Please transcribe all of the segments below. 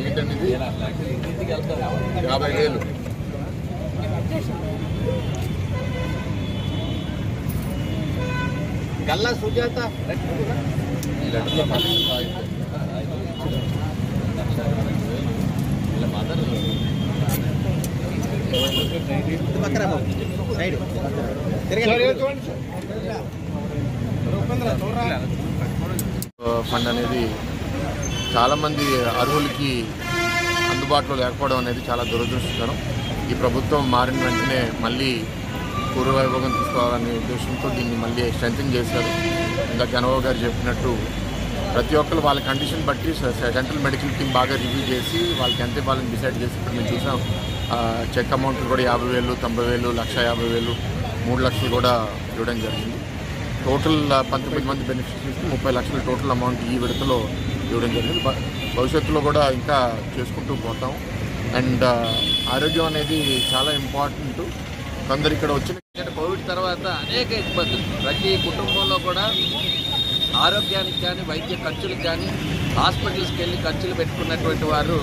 Ticket అనేది 50,000. గల్లా సుజాత ఈ లెటర్లో ఫండ్ అనేది చాలామంది అర్హులకి అందుబాటులో లేకపోవడం అనేది చాలా దురదృష్టకరం. ఈ ప్రభుత్వం మారిన వెంటనే మళ్ళీ పూర్వవైభవం తీసుకోవాలనే ఉద్దేశంతో దీన్ని మళ్ళీ స్ట్రెంథెన్ చేశారు. ఇంకా చంద్రబాబు గారు చెప్పినట్టు ప్రతి ఒక్కరు వాళ్ళ కండిషన్ బట్టి సెంట్రల్ మెడికల్ టీమ్ బాగా రివ్యూ చేసి వాళ్ళకి ఎంత ఇవ్వాలని డిసైడ్ చేసి ఇప్పుడు మేము చూసాం. చెక్ అమౌంట్ కూడా 50,000, 90,000, 1,50,000, 3 లక్షలు కూడా ఇవ్వడం జరిగింది. టోటల్ 19 మంది బెనిఫిషరీస్కి 30 లక్షల టోటల్ అమౌంట్ ఈ విడతలో ఇవ్వడం జరిగింది. భవిష్యత్తులో కూడా ఇంకా చేసుకుంటూ పోతాం. అండ్ ఆరోగ్యం అనేది చాలా ఇంపార్టెంట్. కొందరు ఇక్కడ వచ్చిన కోవిడ్ తర్వాత అనేక ఇబ్బందులు ప్రతి కుటుంబంలో కూడా ఆరోగ్యానికి కానీ వైద్య ఖర్చులకు కానీ హాస్పిటల్స్కి వెళ్ళి ఖర్చులు పెట్టుకున్నటువంటి వారు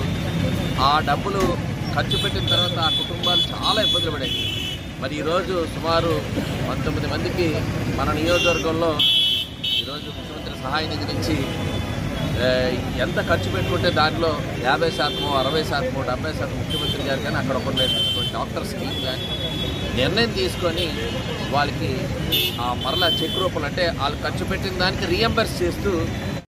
ఆ డబ్బులు ఖర్చు పెట్టిన తర్వాత ఆ కుటుంబాలు చాలా ఇబ్బందులు పడాయి. మరి ఈరోజు సుమారు 19 మందికి మన నియోజకవర్గంలో ఈరోజు ముఖ్యమంత్రి సహాయ నిధి నుంచి ఎంత ఖర్చు పెట్టుకుంటే దాంట్లో 50%, 60%, 70% ముఖ్యమంత్రి గారు కానీ అక్కడ ఉన్నటువంటి డాక్టర్స్కి కానీ నిర్ణయం తీసుకొని వాళ్ళకి మరలా చెక్ రూపంలో అంటే వాళ్ళు ఖర్చు పెట్టిన దానికి రీఎంబర్స్ చేస్తూ